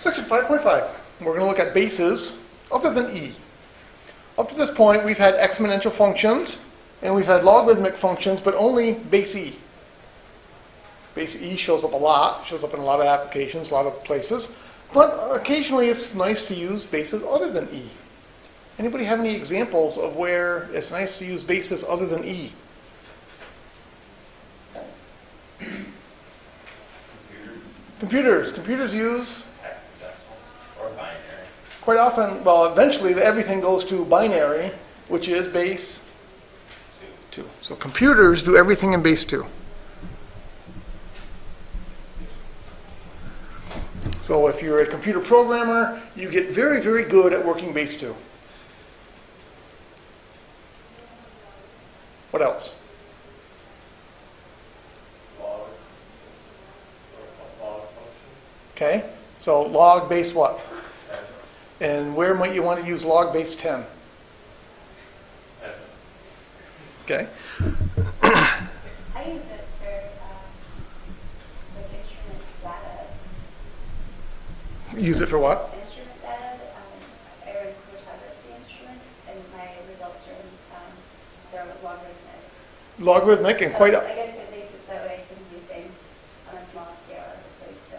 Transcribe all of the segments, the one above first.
Section 5.5. We're going to look at bases other than e. Up to this point, we've had exponential functions, and we've had logarithmic functions, but only base e. Base e shows up a lot, shows up in a lot of applications, a lot of places, but occasionally it's nice to use bases other than e. Anybody have any examples of where it's nice to use bases other than e? Computers use or binary. Quite often, well, eventually everything goes to binary, which is base 2. So computers do everything in base 2. So if you're a computer programmer, you get very, very good at working base 2. What else? Okay, so log base what? And where might you want to use log base 10? Okay. I use it for like instrument data. Use it for what? Instrument data. I run chromatography instruments, and my results are they're logarithmic. Logarithmic and So quite. I guess it makes it so I can do things on a small scale as opposed to.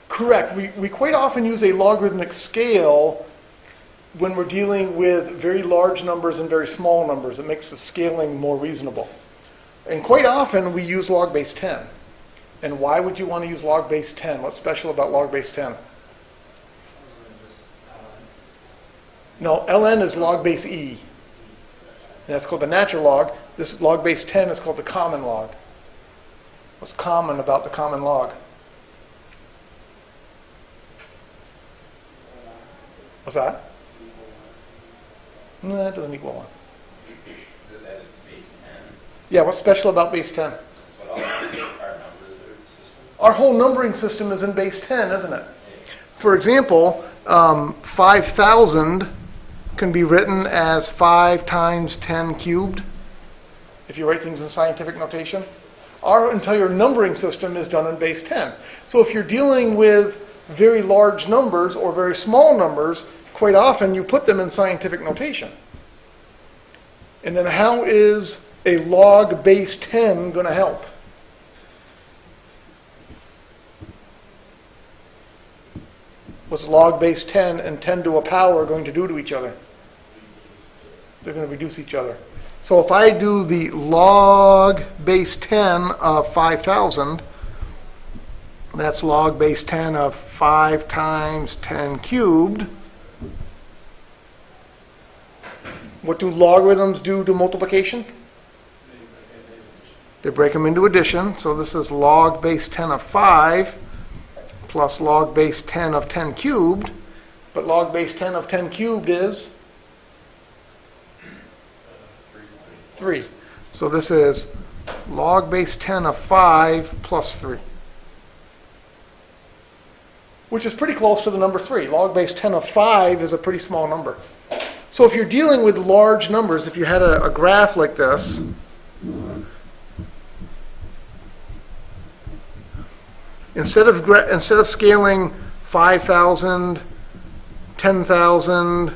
Correct. We quite often use a logarithmic scale when we're dealing with very large numbers and very small numbers. It makes the scaling more reasonable. And quite often we use log base 10. And why would you want to use log base 10? What's special about log base 10? No, ln is log base e. And that's called the natural log. This log base 10 is called the common log. What's common about the common log? What's that? No, that doesn't equal 1. Is it that it's base 10? Yeah, what's special about base 10? That's what all our numbers are system. Our whole numbering system is in base 10, isn't it? For example, 5,000 can be written as 5 times 10 cubed, if you write things in scientific notation. Our entire numbering system is done in base 10. So if you're dealing with very large numbers or very small numbers, quite often you put them in scientific notation. And then how is a log base 10 going to help? What's log base 10 and 10 to a power going to do to each other? They're going to reduce each other. So if I do the log base 10 of 5,000, that's log base 10 of 5 times 10 cubed. What do logarithms do to multiplication? They break them into addition. So this is log base 10 of 5 plus log base 10 of 10 cubed. But log base 10 of 10 cubed is 3. So this is log base 10 of 5 plus 3. Which is pretty close to the number 3. Log base 10 of 5 is a pretty small number. So if you're dealing with large numbers, if you had a graph like this, instead of scaling 5,000, 10,000,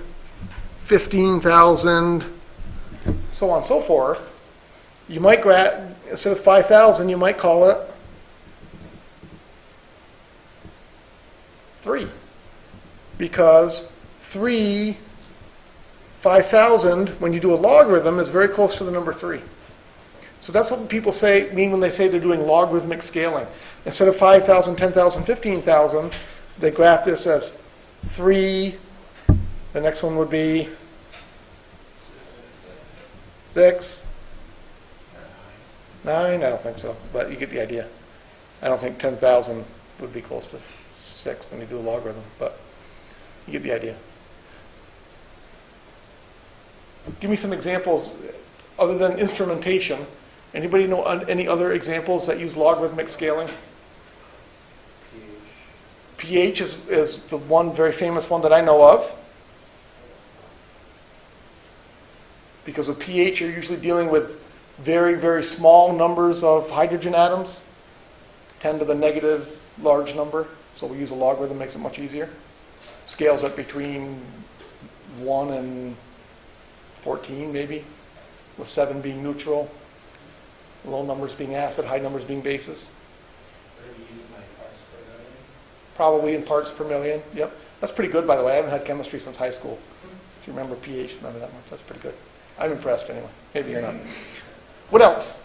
15,000, so on and so forth, you might instead of 5,000, you might call it 3. Because 5,000, when you do a logarithm, is very close to the number 3. So that's what people mean when they say they're doing logarithmic scaling. Instead of 5,000, 10,000, 15,000, they graph this as 3. The next one would be 6. 9? I don't think so, but you get the idea. I don't think 10,000 would be close to 6 when you do a logarithm, but you get the idea. Give me some examples other than instrumentation. Anybody know any other examples that use logarithmic scaling? pH is the one very famous one that I know of. Because with pH, you're usually dealing with very, very small numbers of hydrogen atoms, 10 to the negative large number. So we use a logarithm, makes it much easier. Scales it between 1 and 14 maybe, with 7 being neutral, low numbers being acid, high numbers being bases. What are you using, like parts per million? Probably in parts per million. Yep. That's pretty good, by the way. I haven't had chemistry since high school. If you remember pH, remember that much. That's pretty good. I'm impressed anyway. Maybe you're not. What else?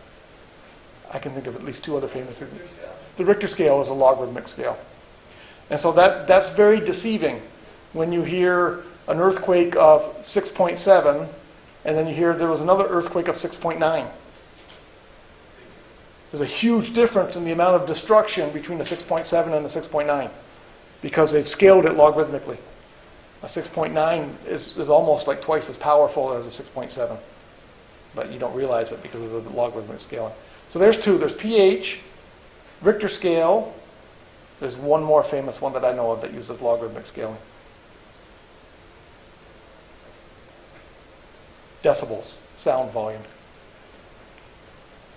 I can think of at least 2 other famous things. The Richter scale is a logarithmic scale. And so that's very deceiving when you hear an earthquake of 6.7 and then you hear there was another earthquake of 6.9. There's a huge difference in the amount of destruction between the 6.7 and the 6.9 because they've scaled it logarithmically. A 6.9 is almost like twice as powerful as a 6.7, but you don't realize it because of the logarithmic scaling. So there's 2. There's pH, Richter scale. There's one more famous one that I know of that uses logarithmic scaling. Decibels, sound volume.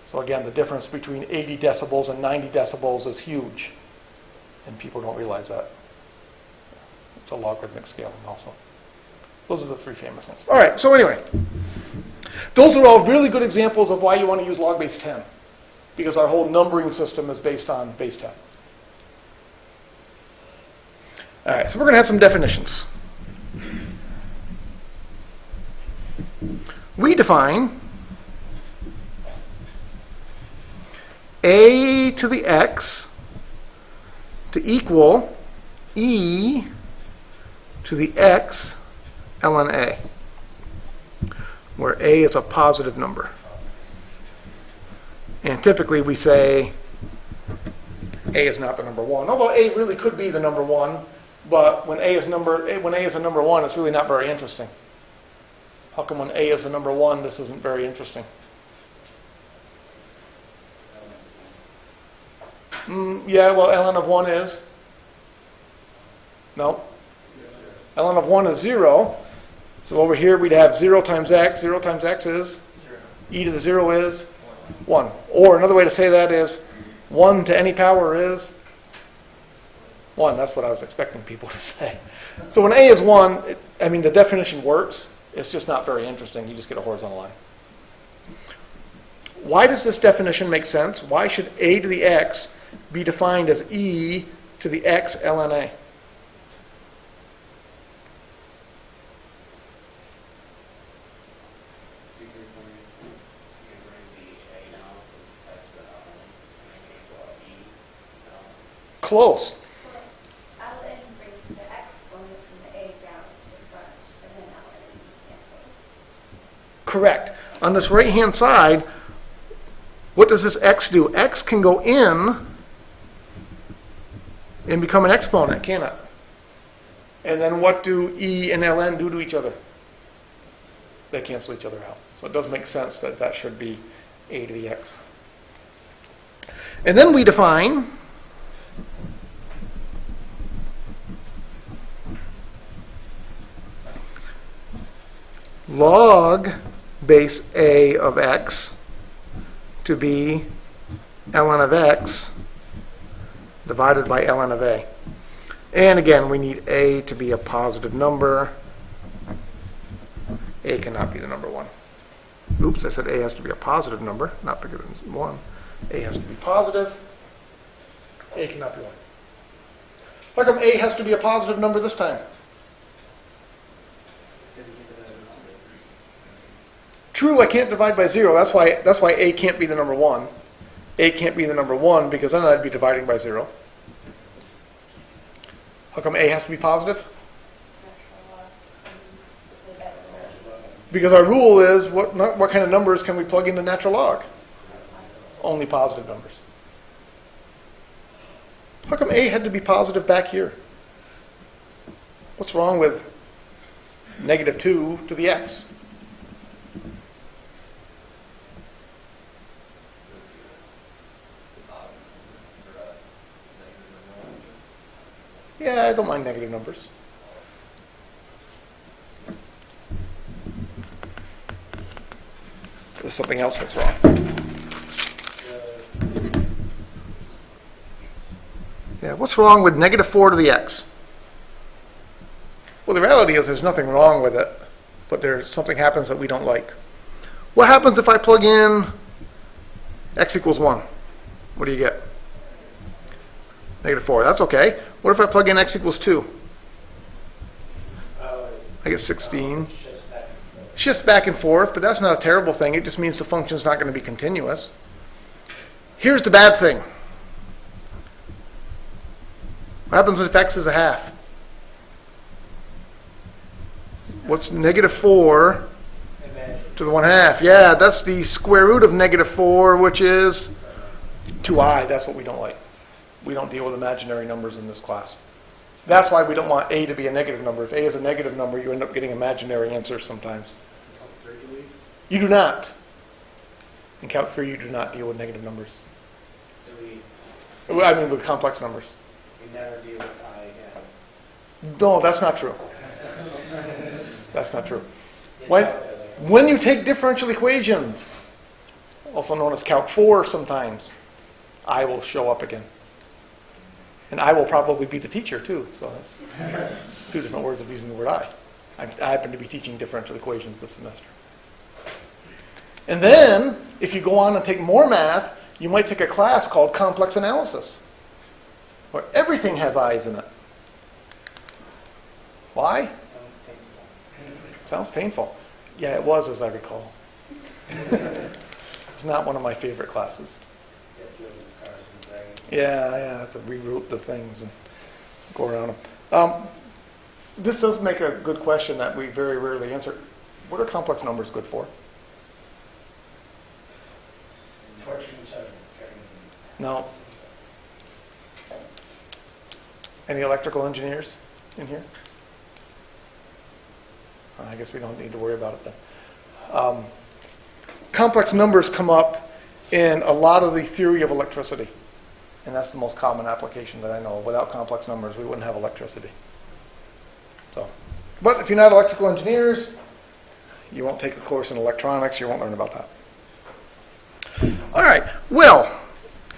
So again, the difference between 80 decibels and 90 decibels is huge, and people don't realize that. It's a logarithmic scaling also. Those are the 3 famous ones. All right, so anyway, those are all really good examples of why you want to use log base 10, because our whole numbering system is based on base 10. All right, so we're going to have some definitions. We define a to the x to equal e to the x ln a, where a is a positive number. And typically we say a is not the number 1, although a really could be the number 1, but when a is a number 1, it's really not very interesting. How come when a is the number 1, this isn't very interesting? Yeah, well, ln of 1 is? No. Ln of 1 is 0. So over here we'd have 0 times x. 0 times x is? E to the 0 is? 1. Or another way to say that is 1 to any power is? 1. That's what I was expecting people to say. So when a is 1, the definition works. It's just not very interesting. You just get a horizontal line. Why does this definition make sense? Why should a to the x be defined as e to the x ln a? Close. Ln brings the exponent from the a down to the front, and then ln cancels. Correct. On this right-hand side, what does this x do? X can go in and become an exponent, can't it? And then what do e and ln do to each other? They cancel each other out. So it does make sense that that should be a to the x. And then we define log base a of x to be ln of x divided by ln of a. And again, we need a to be a positive number. A cannot be the number 1. Oops, I said a has to be a positive number, not bigger than 1. A has to be positive. A cannot be 1. How come a has to be a positive number this time? True, I can't divide by 0. That's why a can't be the number 1. A can't be the number 1 because then I'd be dividing by 0. How come a has to be positive? Because our rule is what kind of numbers can we plug into natural log? Only positive numbers. How come a had to be positive back here? What's wrong with negative 2 to the x? Yeah, I don't mind negative numbers. There's something else that's wrong. Yeah, what's wrong with negative 4 to the x? Well, the reality is there's nothing wrong with it, but there's something happens that we don't like. What happens if I plug in x equals 1? What do you get? Negative 4. That's okay. What if I plug in x equals 2? I get 16. Shifts back and forth, but that's not a terrible thing. It just means the function's not going to be continuous. Here's the bad thing. What happens if x is a half? What's negative 4 to the 1/2? Yeah, that's the square root of negative 4, which is 2i. That's what we don't like. We don't deal with imaginary numbers in this class. That's why we don't want a to be a negative number. If a is a negative number, you end up getting imaginary answers sometimes. You do not. In Calc 3, you do not deal with negative numbers. So with complex numbers. we never deal with I again. No, that's not true. That's not true. When you take differential equations, also known as Calc 4 sometimes, I will show up again. And I will probably be the teacher too, so that's two different words of using the word I. I happen to be teaching differential equations this semester. And then, if you go on and take more math, you might take a class called complex analysis, where everything has I's in it. Why? Sounds painful. Sounds painful. Yeah, it was, as I recall. It's not one of my favorite classes. Yeah, I have to reroute the things and go around them. This does make a good question that we very rarely answer. What are complex numbers good for? Torturing each other and scaring them. No. Any electrical engineers in here? I guess we don't need to worry about it then. Complex numbers come up in a lot of the theory of electricity. And that's the most common application that I know. Without complex numbers, we wouldn't have electricity. So, but if you're not electrical engineers, you won't take a course in electronics. You won't learn about that. All right. Well,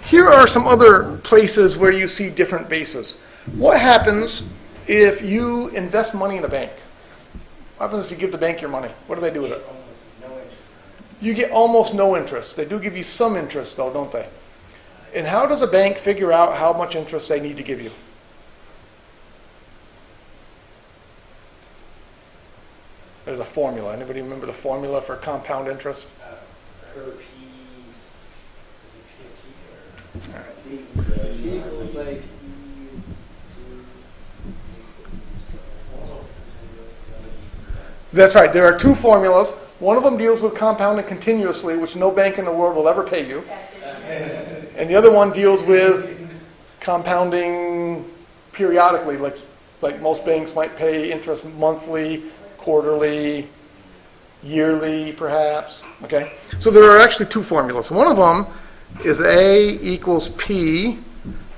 here are some other places where you see different bases. What happens if you invest money in a bank? What happens if you give the bank your money? What do they do with it? Almost no interest. You get almost no interest. They do give you some interest, though, don't they? And how does a bank figure out how much interest they need to give you? There's a formula. Anybody remember the formula for compound interest? Per piece. Is it P All right. or P equals like That's right. There are two formulas. One of them deals with compounding continuously, which no bank in the world will ever pay you. And the other one deals with compounding periodically, like most banks might pay interest monthly, quarterly, yearly, perhaps. Okay? So there are actually two formulas. One of them is A equals P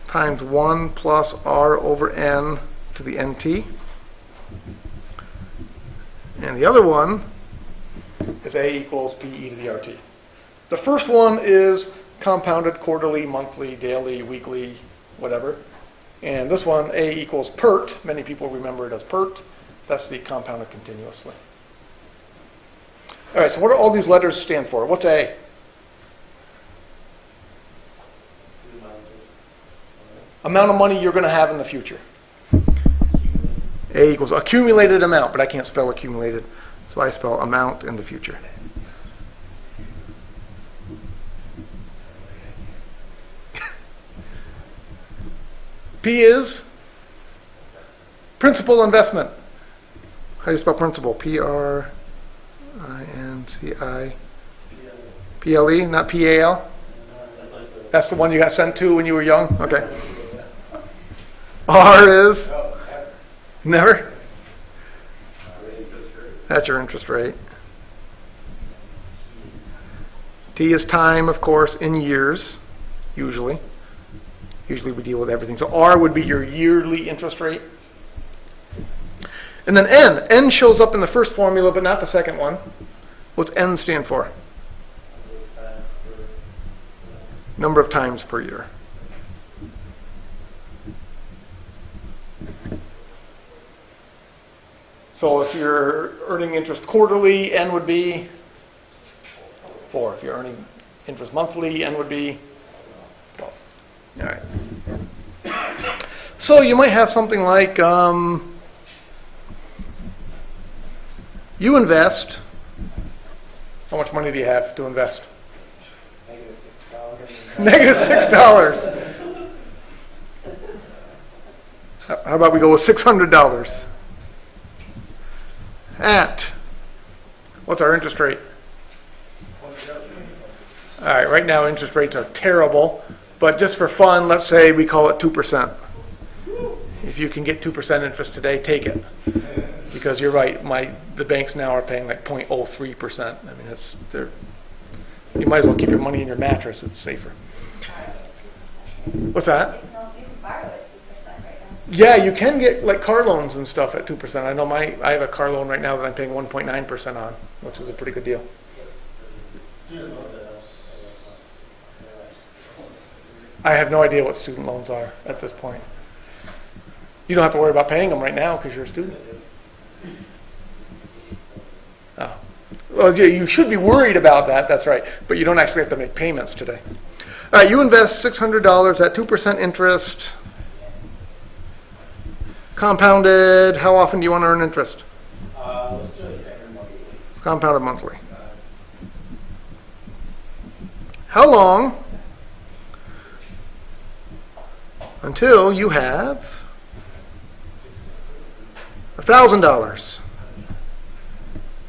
times 1 plus R over N to the NT. And the other one is A equals PE to the RT. The first one is compounded quarterly, monthly, daily, weekly, whatever. And this one, A equals PERT. Many people remember it as PERT. That's the compounded continuously. All right, so what do all these letters stand for? What's A? Amount of money you're going to have in the future. A equals accumulated amount, but I can't spell accumulated, so I spell amount in the future. P is principal investment. How do you spell principal? P-R-I-N-C-I. P-L-E, not P-A-L? That's the one you got sent to when you were young? Okay. R is? Never? That's your interest rate. T is time, of course, in years, usually. Usually we deal with everything. So R would be your yearly interest rate. And then N. N shows up in the first formula, but not the second one. What's N stand for? Number of times per year. So if you're earning interest quarterly, N would be 4. If you're earning interest monthly, N would be 12. All right. So you might have something like you invest. How much money do you have to invest? -$6. -$6. How about we go with $600? At, what's our interest rate? All right, right now interest rates are terrible, but just for fun, let's say we call it 2%. If you can get 2% interest today, take it. Because you're right, the banks now are paying like 0.03%. I mean, you might as well keep your money in your mattress, it's safer. What's that? You can borrow at 2% right now. Yeah, you can get like car loans and stuff at 2%. I know I have a car loan right now that I'm paying 1.9% on, which is a pretty good deal. I have no idea what student loans are at this point. You don't have to worry about paying them right now because you're a student. Oh. Well, yeah, you should be worried about that, that's right. But you don't actually have to make payments today. All right, you invest $600 at 2% interest. Compounded, how often do you want to earn interest? Let's do a standard monthly. Compounded monthly. How long until you have $1,000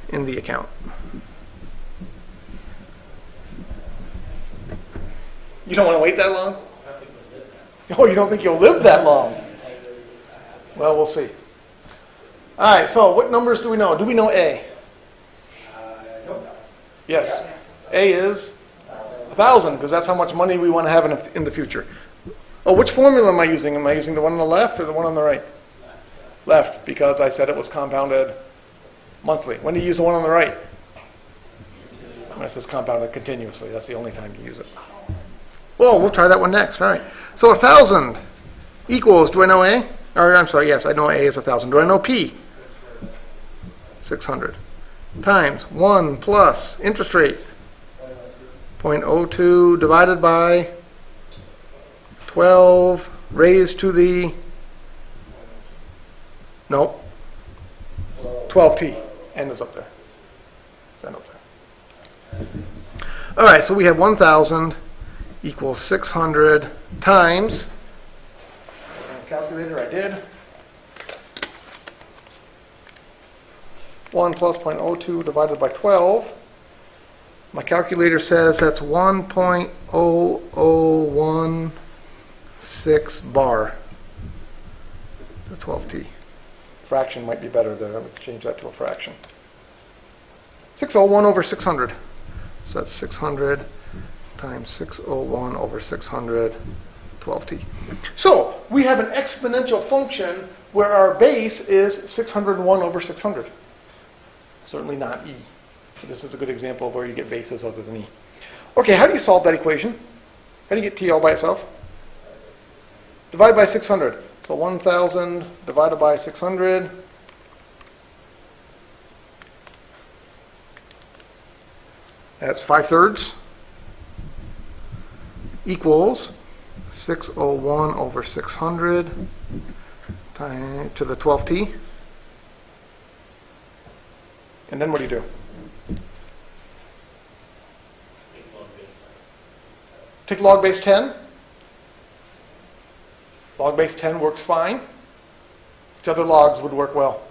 in the account? You don't want to wait that long? Oh, you don't think you'll live that long? Well, we'll see. All right, so what numbers do we know? Do we know A? Yes. A is 1,000, because that's how much money we want to have in the future. Oh, which formula am I using? Am I using the one on the left or the one on the right? Left, because I said it was compounded monthly. When do you use the one on the right? When it says compounded continuously. That's the only time you use it. Well, we'll try that one next. All right. So 1,000 equals, do I know A? Or I'm sorry, yes, I know A is 1,000. Do I know P? 600. Times 1 plus interest rate. 0.02 divided by 12 raised to the, nope, 12t. N is up there. It's N up there. All right, so we have 1,000 equals 600 times, calculator I did, 1 plus 0.02 divided by 12. My calculator says that's 1.0016 bar to 12t. Fraction might be better there. I would change that to a fraction. 601 over 600. So that's 600 times 601 over 600, 12t. So we have an exponential function where our base is 601 over 600. Certainly not e. So this is a good example of where you get bases other than e. Okay, how do you solve that equation? How do you get t all by itself? Divide by 600. So 1,000 divided by 600. That's 5/3. Equals 601 over 600 to the 12t. And then what do you do? Take log base 10. Log base 10 works fine. Which other logs would work well?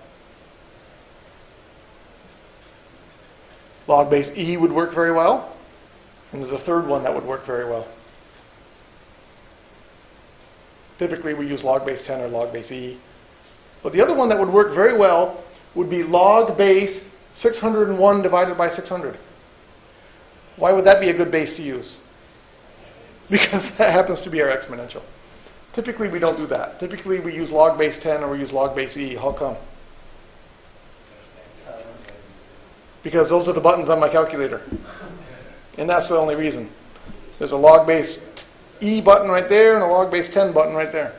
Log base e would work very well. And there's a third one that would work very well. Typically we use log base 10 or log base e. But the other one that would work very well would be log base 601 divided by 600. Why would that be a good base to use? Because that happens to be our exponential. Typically we don't do that. Typically we use log base 10 or we use log base e. How come? Because those are the buttons on my calculator. And that's the only reason. There's a log base e button right there and a log base 10 button right there.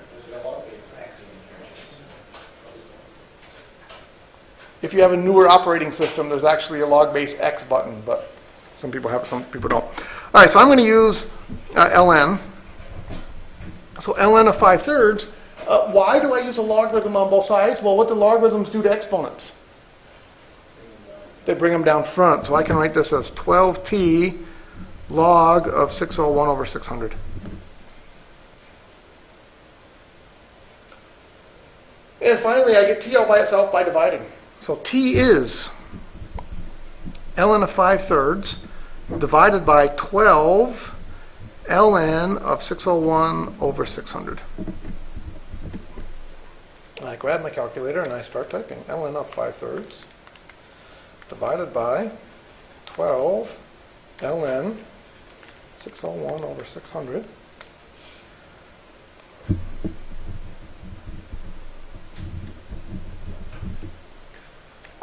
If you have a newer operating system, there's actually a log base X button, but some people have it, some people don't. All right, so I'm going to use ln. So ln of 5/3. Why do I use a logarithm on both sides? Well, what do logarithms do to exponents? They bring them down front. So I can write this as 12t log of 601 over 600. And finally, I get t all by itself by dividing. So t is ln of 5/3 divided by 12 ln of 601 over 600. I grab my calculator and I start typing ln of 5/3 divided by 12 ln 601 over 600.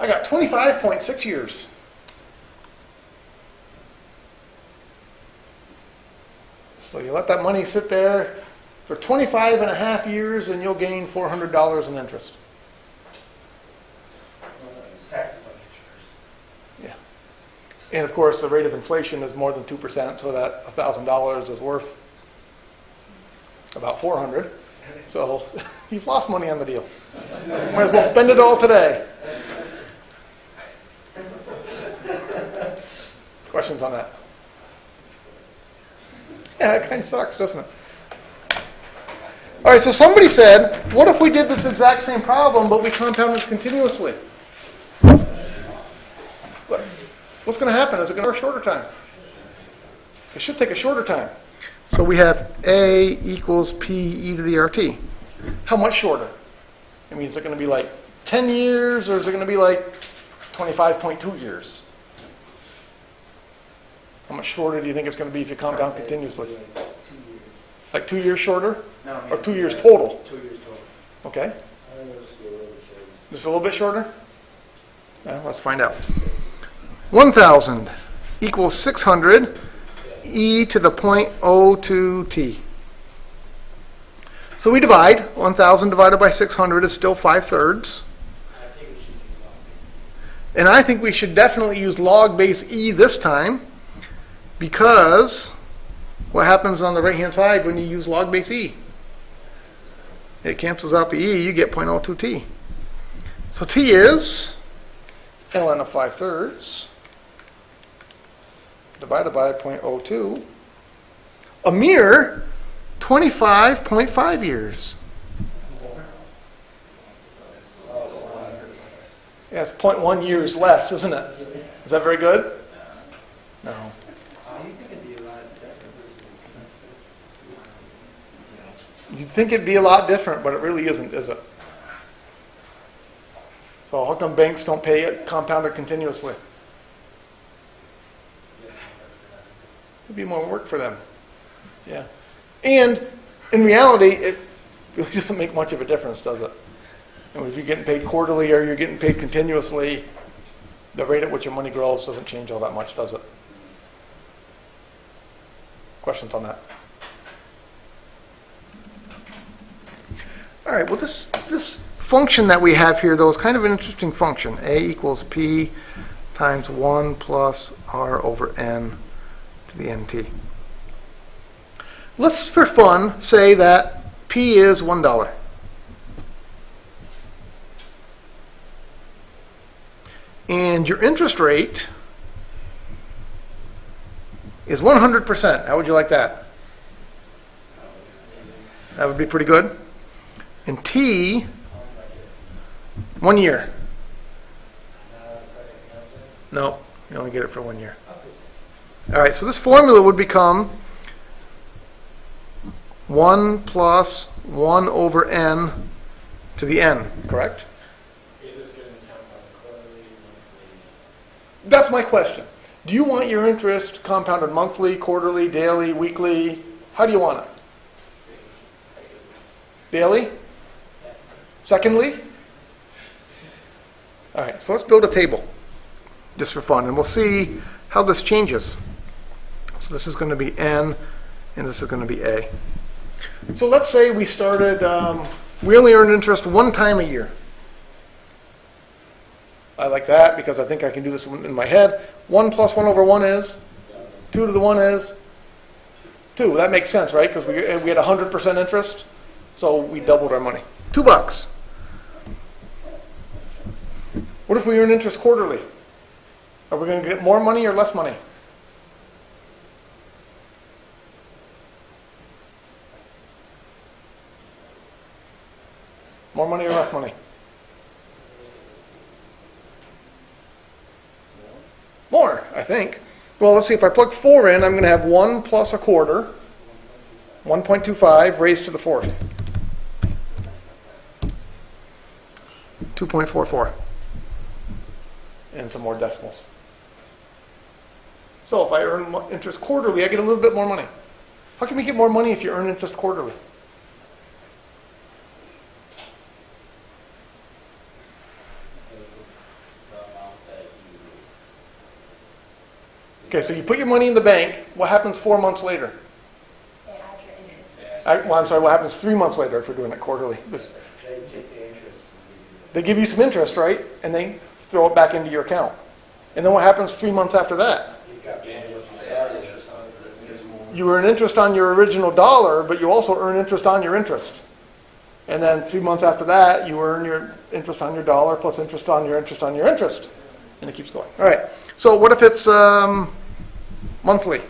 I got 25.6 years. So you let that money sit there for 25 and a half years and you'll gain $400 in interest. It's taxable interest. Yeah. And of course, the rate of inflation is more than 2%, so that $1,000 is worth about $400. So you've lost money on the deal. Might as well spend it all today. Questions on that? Yeah, it kind of sucks, doesn't it? All right, so somebody said, what if we did this exact same problem, but we compounded continuously? What's going to happen? Is it going to take a shorter time? It should take a shorter time. So we have A equals P e to the RT. How much shorter? I mean, is it going to be like 10 years, or is it going to be like 25.2 years? How much shorter do you think it's going to be if you compound continuously? 2 years. Like 2 years shorter? No, I mean, Or 2 years total? 2 years total. Okay. Just a little bit shorter? Well, let's find out. 1,000 equals 600 e to the 0.02t. So we divide. 1,000 divided by 600 is still 5/3. And I think we should definitely use log base e this time, because what happens on the right-hand side when you use log base e? It cancels out the e, you get 0.02t. So t is ln of 5/3 divided by 0.02, a mere 25.5 years. Yeah, it's 0.1 years less, isn't it? Is that very good? No. You'd think it'd be a lot different, but it really isn't, is it? So how come banks don't pay it compounded continuously? It'd be more work for them. Yeah. And in reality, it really doesn't make much of a difference, does it? And if you're getting paid quarterly or you're getting paid continuously, the rate at which your money grows doesn't change all that much, does it? Questions on that? All right, well, this function that we have here, though, is kind of an interesting function. A equals P times 1 plus R over N to the NT. Let's, for fun, say that P is $1. And your interest rate is 100%. How would you like that? That would be pretty good. And T, 1 year. No, you only get it for 1 year. All right, so this formula would become 1 plus 1 over n to the n, correct? Is this going to count on quarterly, monthly? That's my question. Do you want your interest compounded monthly, quarterly, daily, weekly? How do you want it? Daily? Secondly? All right, so let's build a table just for fun, and we'll see how this changes. So this is going to be N, and this is going to be A. So let's say we started, we only earned interest one time a year. I like that because I think I can do this in my head. 1 plus 1 over 1 is? 2 to the 1 is? 2. That makes sense, right? Because we had 100% interest, so we doubled our money. $2. What if we earn interest quarterly? Are we going to get more money or less money? More money or less money? More, I think. Well, let's see. If I plug 4 in, I'm going to have 1 plus a quarter, 1.25 raised to the 4th. 2.44. And some more decimals. So if I earn interest quarterly, I get a little bit more money. How can we get more money if you earn interest quarterly? Okay, so you put your money in the bank. What happens 4 months later? They add your interest. Well, I'm sorry, what happens 3 months later if we're doing it quarterly? They take the interest. They give you some interest, right? And they throw it back into your account. And then what happens 3 months after that? You got the interest. They add interest on it, but it gives more. You earn interest on your original dollar, but you also earn interest on your interest. And then 3 months after that, you earn your interest on your dollar plus interest on your interest on your interest. And it keeps going. All right. So what if it's monthly?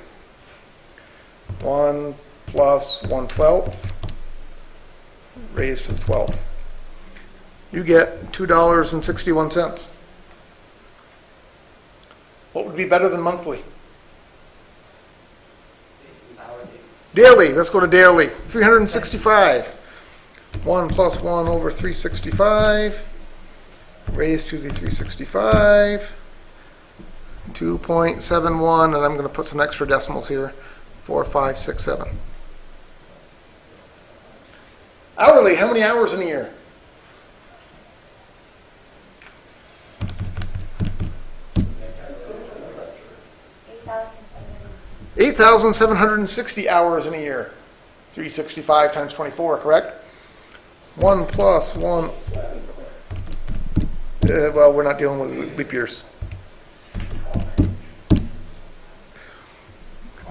1 plus 1/12 raised to the 12th. You get $2.61. What would be better than monthly? Daily. Let's go to daily. 365. 1 plus 1 over 365 raised to the 365. 2.71, and I'm going to put some extra decimals here. 4, 5, 6, 7. Hourly, how many hours in a year? $8,700. 8,760 hours in a year. 365 times 24, correct? 1 plus 1. Well, we're not dealing with leap years.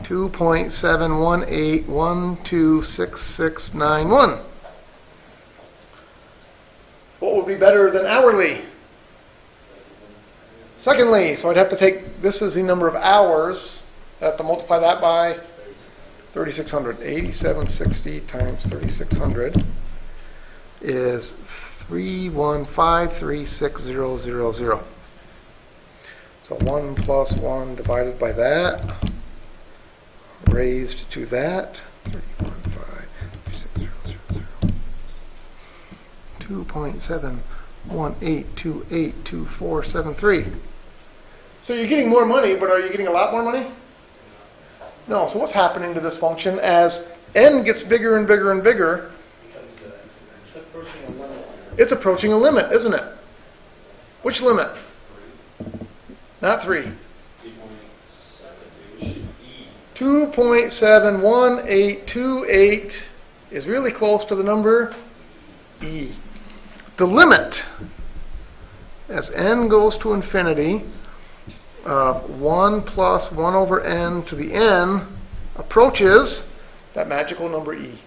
2.718126691. What would be better than hourly? Secondly, so I'd have to take, this is the number of hours. I have to multiply that by 3,600. 8760 times 3,600 is 31536,000. So 1 plus 1 divided by that, raised to that, 31536,000. 2.718282473. So you're getting more money, but are you getting a lot more money? No. So what's happening to this function as n gets bigger and bigger and bigger? It's approaching a limit, isn't it? Which limit? Not 3. 2.71828 is really close to the number e. The limit, as n goes to infinity, 1 plus 1 over n to the n approaches that magical number e.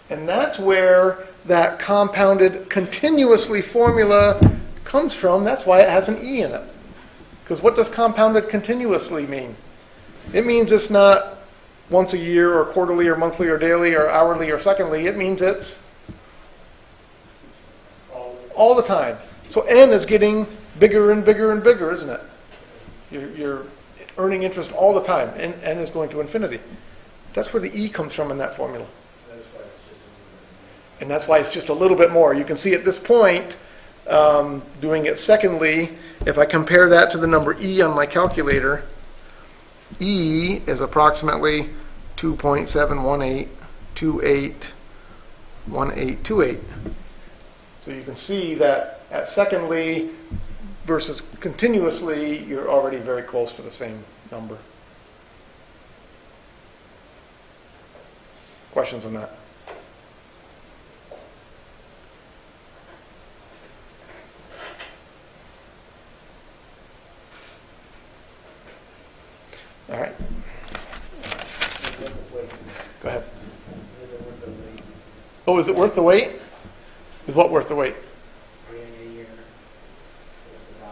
And that's where that compounded continuously formula comes from. That's why it has an e in it. Because what does compounded continuously mean? It means it's not once a year or quarterly or monthly or daily or hourly or secondly. It means it's all the time. So n is getting bigger and bigger and bigger, isn't it? You're earning interest all the time. N is going to infinity. That's where the e comes from in that formula. And that's why it's just a little bit more. You can see at this point, doing it secondly, if I compare that to the number e on my calculator, e is approximately 2.718281828. So you can see that at secondly versus continuously, you're already very close to the same number. Questions on that? Go ahead. Is it worth the wait? Oh, is it worth the wait? Is what worth the wait? Waiting a year with $1.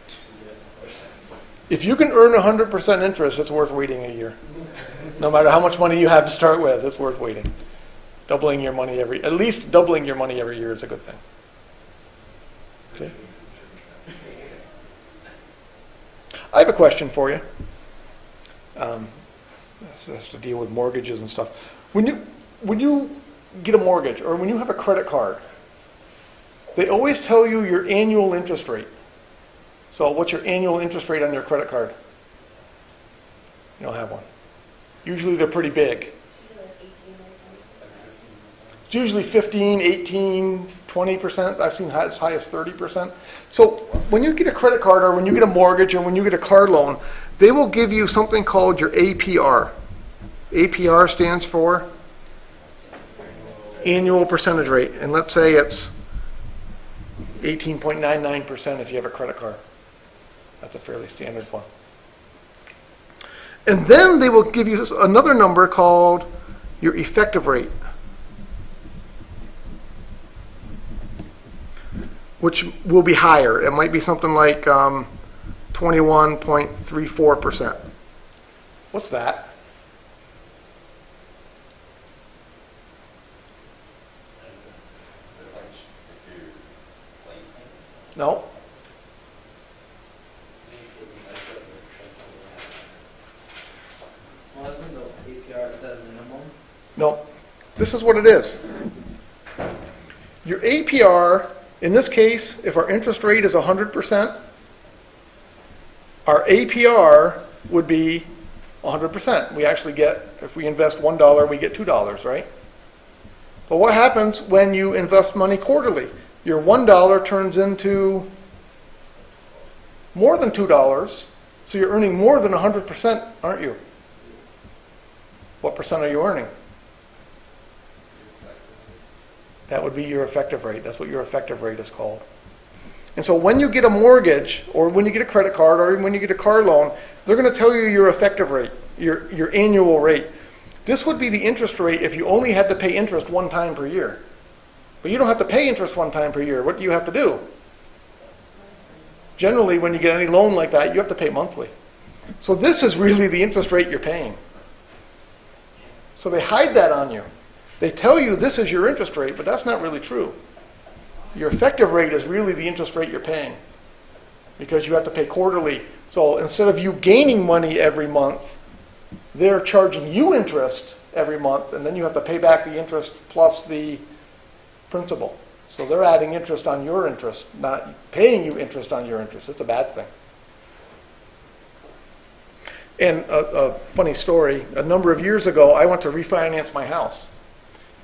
So you get it. If you can earn 100% interest, it's worth waiting a year. No matter how much money you have to start with, it's worth waiting. Doubling your money at least doubling your money every year is a good thing. Okay. I have a question for you. This has to deal with mortgages and stuff. When you get a mortgage or when you have a credit card, they always tell you your annual interest rate. So what's your annual interest rate on your credit card? You don't have one. Usually they're pretty big. It's usually 15, 18, 20%. I've seen as high as 30%. So when you get a credit card or when you get a mortgage or when you get a car loan, they will give you something called your APR. APR stands for annual percentage rate. And let's say it's 18.99% if you have a credit card. That's a fairly standard one. And then they will give you another number called your effective rate, which will be higher. It might be something like 21.34%. What's that? No. Well, isn't the APR, is that a minimum? No. This is what it is. Your APR, in this case, if our interest rate is 100%, our APR would be 100%. We actually get, if we invest $1, we get $2, right? But what happens when you invest money quarterly? Your $1 turns into more than $2, so you're earning more than 100%, aren't you? What percent are you earning? That would be your effective rate. That's what your effective rate is called. And so when you get a mortgage, or when you get a credit card, or when you get a car loan, they're going to tell you your effective rate, your annual rate. This would be the interest rate if you only had to pay interest one time per year. But you don't have to pay interest one time per year. What do you have to do? Generally, when you get any loan like that, you have to pay monthly. So this is really the interest rate you're paying. So they hide that on you. They tell you this is your interest rate, but that's not really true. Your effective rate is really the interest rate you're paying because you have to pay quarterly. So instead of you gaining money every month, they're charging you interest every month, and then you have to pay back the interest plus the principal. So they're adding interest on your interest, not paying you interest on your interest. It's a bad thing. And a funny story, a number of years ago, I went to refinance my house.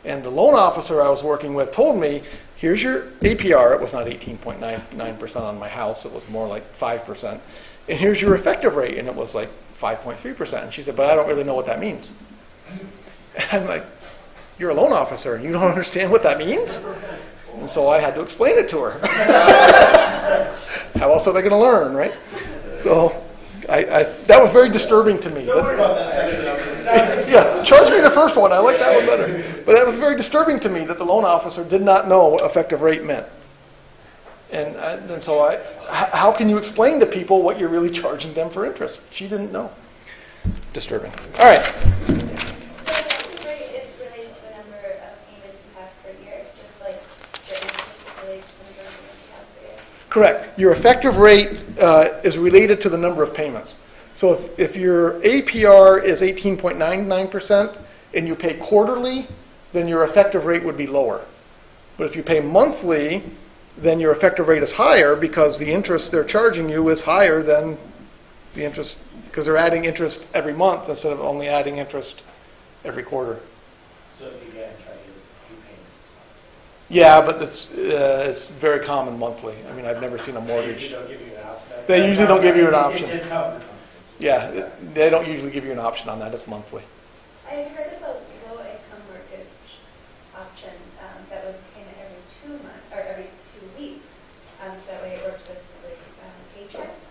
And the loan officer I was working with told me, here's your APR. It was not 18.99% on my house. It was more like 5%. And here's your effective rate. And it was like 5.3%. And she said, but I don't really know what that means. And I'm like, you're a loan officer and you don't understand what that means? And so I had to explain it to her. How else are they going to learn, right? So that was very disturbing to me. Don't worry about that second number. Yeah, charge me the first one. I like that one better. But that was very disturbing to me that the loan officer did not know what effective rate meant. And so how can you explain to people what you're really charging them for interest? She didn't know. Disturbing. All right. So effective rate is related to the number of payments you have per year, just like your interest is related to the number of payments you have per year. Correct. Your effective rate is related to the number of payments. So if your APR is 18.99% and you pay quarterly, then your effective rate would be lower. But if you pay monthly, then your effective rate is higher because the interest they're charging you is higher than the interest, because they're adding interest every month instead of only adding interest every quarter. So if you get in charge of 2 payments. Yeah, but it's very common monthly. I mean, I've never seen a mortgage. They usually don't give you an option. They usually don't give you an It option. just comes. Yeah, they don't usually give you an option on that. It's monthly. I heard of a low income mortgage option that was payment every 2 months or every 2 weeks. So that way it works with like paychecks,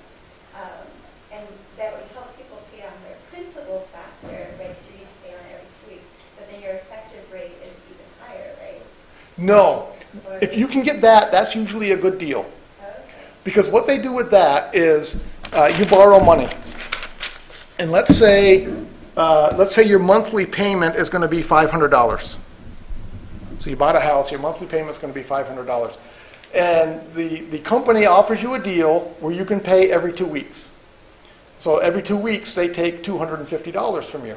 and that would help people pay on their principal No. If you can get that, that's usually a good deal. Because what they do with that is you borrow money. And let's say your monthly payment is going to be $500. So you bought a house, your monthly payment is going to be $500. And the company offers you a deal where you can pay every 2 weeks. So every 2 weeks, they take $250 from you.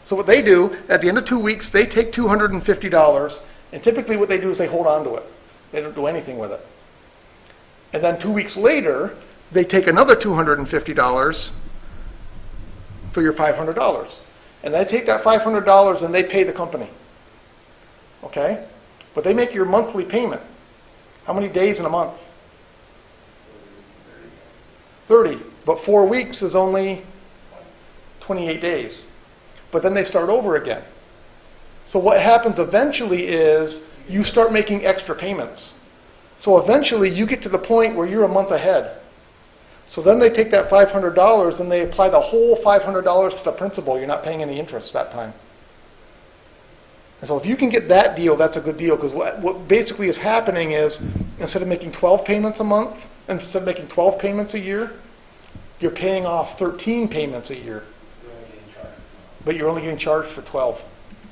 So what they do, at the end of 2 weeks, they take $250, and typically what they do is they hold on to it. They don't do anything with it. And then 2 weeks later, they take another $250 for your $500. And they take that $500 and they pay the company. Okay? But they make your monthly payment. How many days in a month? 30. But 4 weeks is only 28 days. But then they start over again. So what happens eventually is you start making extra payments. So eventually you get to the point where you're a month ahead. So then they take that $500 and they apply the whole $500 to the principal. You're not paying any interest that time. And so if you can get that deal, that's a good deal, because what basically is happening is instead of making 12 payments a month, instead of making 12 payments a year, you're paying off 13 payments a year. But you're only getting charged for 12.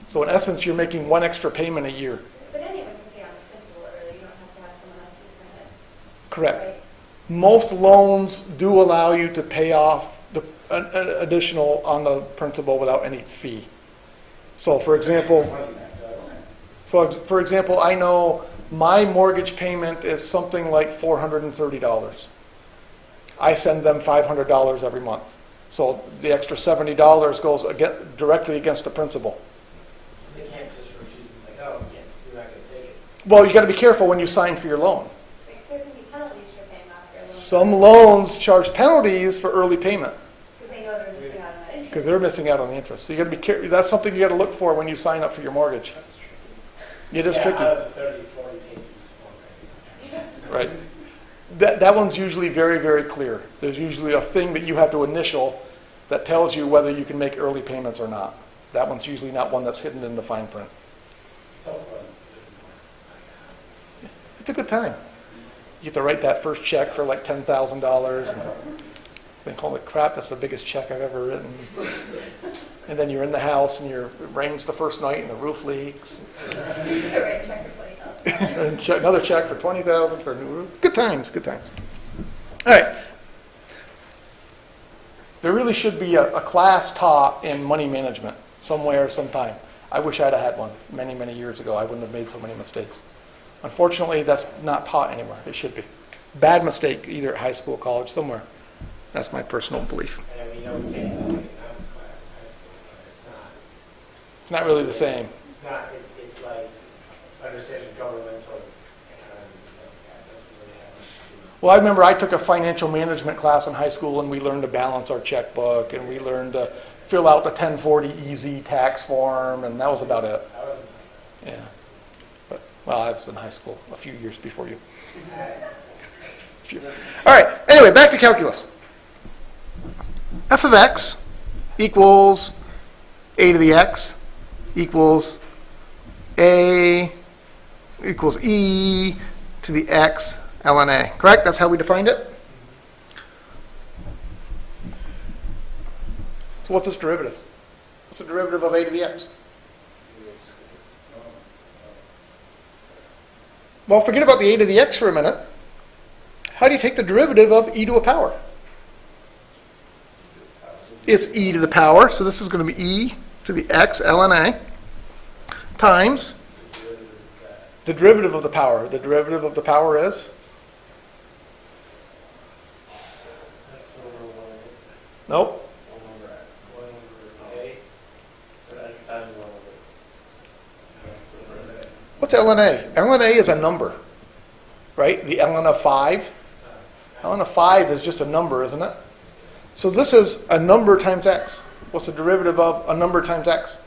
So in essence, you're making one extra payment a year. But anyone can pay on the principal early. You don't have to have someone else who's going to. Correct. Right? Most loans do allow you to pay off the additional on the principal without any fee. So for example, I know my mortgage payment is something like $430. I send them $500 every month. So the extra $70 goes directly against the principal. They can't just refuse and like, oh, you're not going to take it. Well, you got to be careful when you sign for your loan. There can be penalties for paying off your loan. Some loans charge penalties for early payment Because they know they're missing out on that interest. because they're missing out on the interest. So you got to be careful. That's something you got to look for when you sign up for your mortgage. That's tricky. It is tricky. Out of the 30, 40 pages, it's more Right. That one's usually very, very clear. There's usually a thing that you have to initial that tells you whether you can make early payments or not. That one's usually not one that's hidden in the fine print. so fun. It's a good time. You get to write that first check for like $10,000 and think, holy crap, that's the biggest check I've ever written. And then you're in the house and it rains the first night and the roof leaks. Right, check for $20,000. And another check for $20,000 for a new roof. Good times, good times. All right. There really should be a class taught in money management somewhere, sometime. I wish I'd have had one many, many years ago. I wouldn't have made so many mistakes. Unfortunately, that's not taught anywhere. It should be. Bad mistake, either at high school, college, somewhere. That's my personal belief. And we know we take the economics class in high school, but It's not really the same. it's not, it's like understanding governmental economies and stuff like that. Doesn't really have much to do with. Well, I remember I took a financial management class in high school, and we learned to balance our checkbook, and we learned to fill out the 1040 easy tax form, and that was about it. I wasn't Yeah. But, well, I was in high school a few years before you. All right. Anyway, back to calculus. F of x equals a to the x equals a equals e to the x ln a. Correct? That's how we defined it? So what's this derivative? What's the derivative of a to the x? Well, forget about the a to the x for a minute. How do you take the derivative of e to a power? It's e to the power, so this is going to be e to the x ln a times the derivative of the power. The derivative of the power is? Nope. What's ln a? ln a is a number, right? The ln of 5. ln of 5 is just a number, isn't it? So this is a number times x. What's the derivative of a number times x?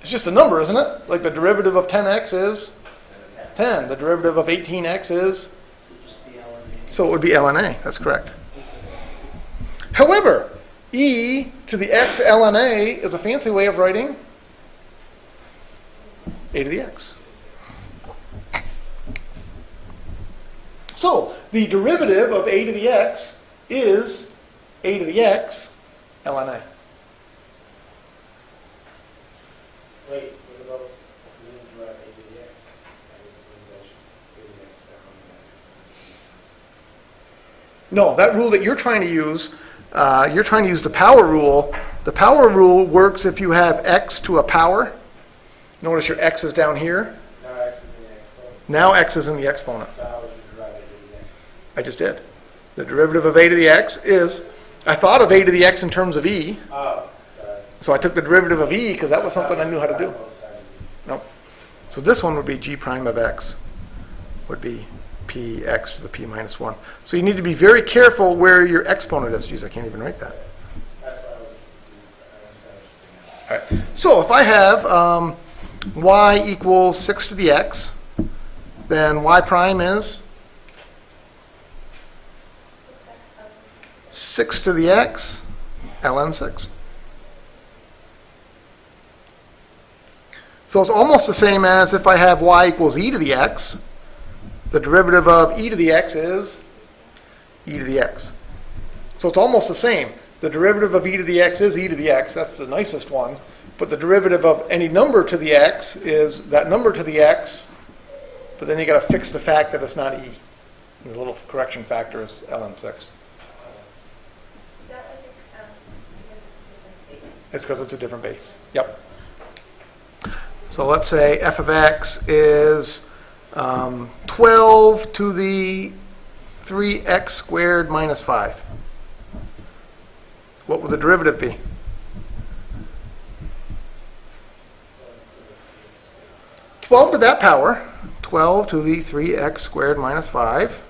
It's just a number, isn't it? Like the derivative of 10x is 10. The derivative of 18x is? So it would be ln a. That's correct. However, e to the x ln a is a fancy way of writing a to the x. So the derivative of a to the x is a to the x ln a. Wait, what about when you derive a to the x? That's just a to the x down. No, that rule that you're trying to use the power rule. The power rule works if you have x to a power. Notice your x is down here. Now x is in the exponent. Now x is in the exponent. So how would you derive a to the x? I just did. The derivative of a to the x is, I thought of a to the x in terms of e, Oh, sorry. so I took the derivative of e because that was something I knew how to do. Both sides of it. Nope. So this one would be g prime of x, would be px to the p minus 1. So you need to be very careful where your exponent is. Geez, I can't even write that. That's why I was confused. I understand what All you're saying. right. So if I have y equals 6 to the x, then y prime is 6 to the x ln 6. So it's almost the same as if I have y equals e to the x. The derivative of e to the x is e to the x. So it's almost the same. The derivative of e to the x is e to the x. That's the nicest one. But the derivative of any number to the x is that number to the x. But then you got to fix the fact that it's not e. And the little correction factor is ln 6. Is that like because it's a different base? It's because it's a different base. Yep. So let's say f of x is 12 to the 3x squared minus 5. What would the derivative be? Twelve to that power. 12 to the 3x squared minus 5.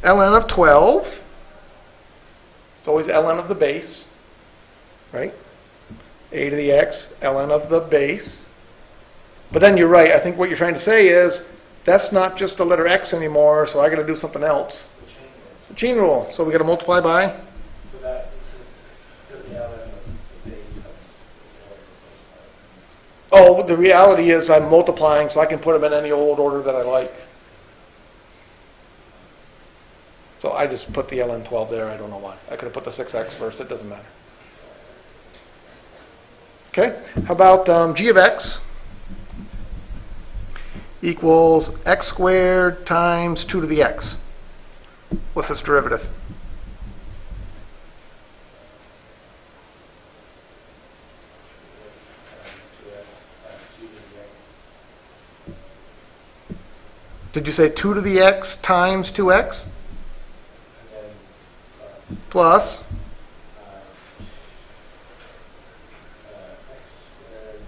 ln of 12. It's always ln of the base, right? A to the x, ln of the base. But then you're right. I think what you're trying to say is that's not just the letter x anymore, so I got to do something else. The chain rule. The chain rule. So we got to multiply by. So that this is the ln of the base. Oh, the reality is I'm multiplying, so I can put them in any old order that I like. So I just put the ln 12 there. I don't know why. I could have put the 6x first. It doesn't matter. Okay. How about g of x equals x squared times 2 to the x? What's its derivative? Did you say 2 to the x times 2x? And then Plus? x squared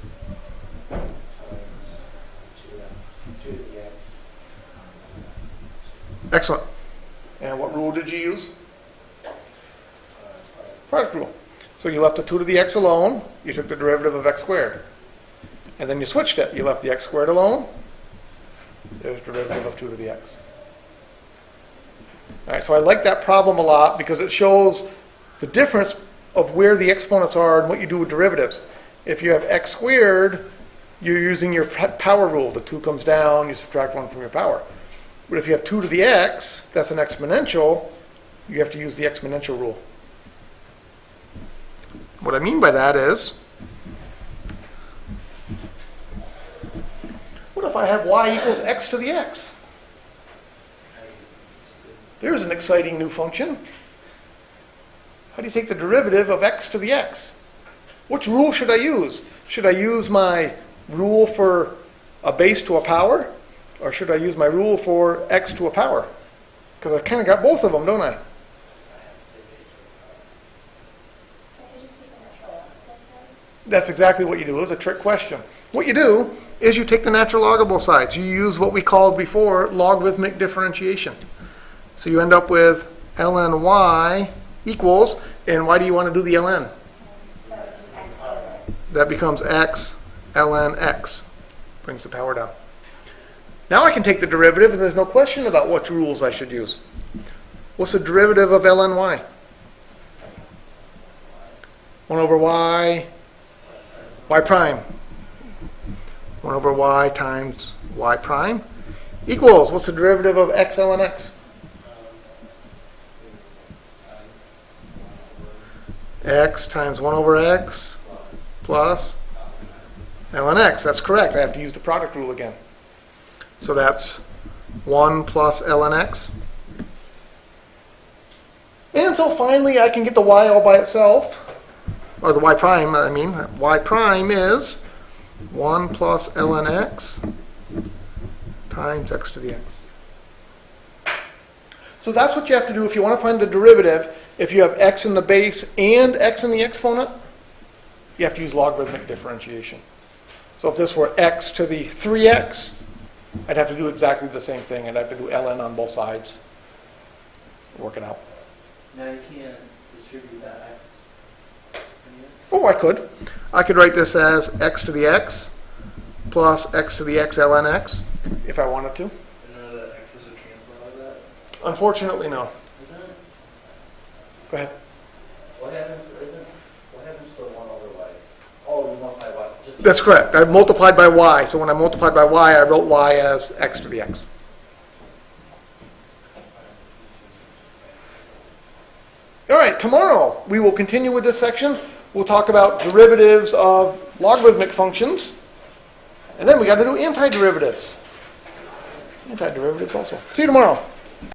times 2 to the x. Excellent. And what rule did you use? Product rule. So you left the 2 to the x alone. You took the derivative of x squared. And then you switched it. You left the x squared alone. There's derivative of 2 to the x. All right, so I like that problem a lot because it shows the difference of where the exponents are and what you do with derivatives. If you have x squared, you're using your power rule. The 2 comes down, you subtract 1 from your power. But if you have 2 to the x, that's an exponential, you have to use the exponential rule. What I mean by that is, what if I have y equals x to the x? There's an exciting new function. How do you take the derivative of x to the x? Which rule should I use? Should I use my rule for a base to a power? Or should I use my rule for x to a power? Because I kind of got both of them, don't I? I could just take the natural log of both sides. That's exactly what you do. It's a trick question. What you do is you take the natural log of both sides. You use what we called before logarithmic differentiation. So you end up with ln y equals, and why do you want to do the ln? So it's just x over x. That becomes x ln x. Brings the power down. Now I can take the derivative, and there's no question about what rules I should use. What's the derivative of ln y? 1 over y y prime. 1 over y times y prime equals, what's the derivative of x ln x? X times 1 over x plus ln x. That's correct. I have to use the product rule again. So that's 1 plus ln x. And so finally I can get the y all by itself, or the y prime, I mean. Y prime is 1 plus ln x times x to the x. So that's what you have to do if you want to find the derivative. If you have x in the base and x in the exponent, you have to use logarithmic differentiation. So if this were x to the 3x, I'd have to do exactly the same thing. I'd have to do ln on both sides. Work it out. Now you can't distribute that x. Oh, I could. I could write this as x to the x plus x to the x ln x, if I wanted to. And none of the x's would cancel out of that? Unfortunately, no. Isn't it? Go ahead. What happens to 1 over y? Oh, you multiply y. That's correct. I multiplied by y. So when I multiplied by y, I wrote y as x to the x. All right, tomorrow we will continue with this section. We'll talk about derivatives of logarithmic functions. And then we got to do antiderivatives. Antiderivatives also. See you tomorrow.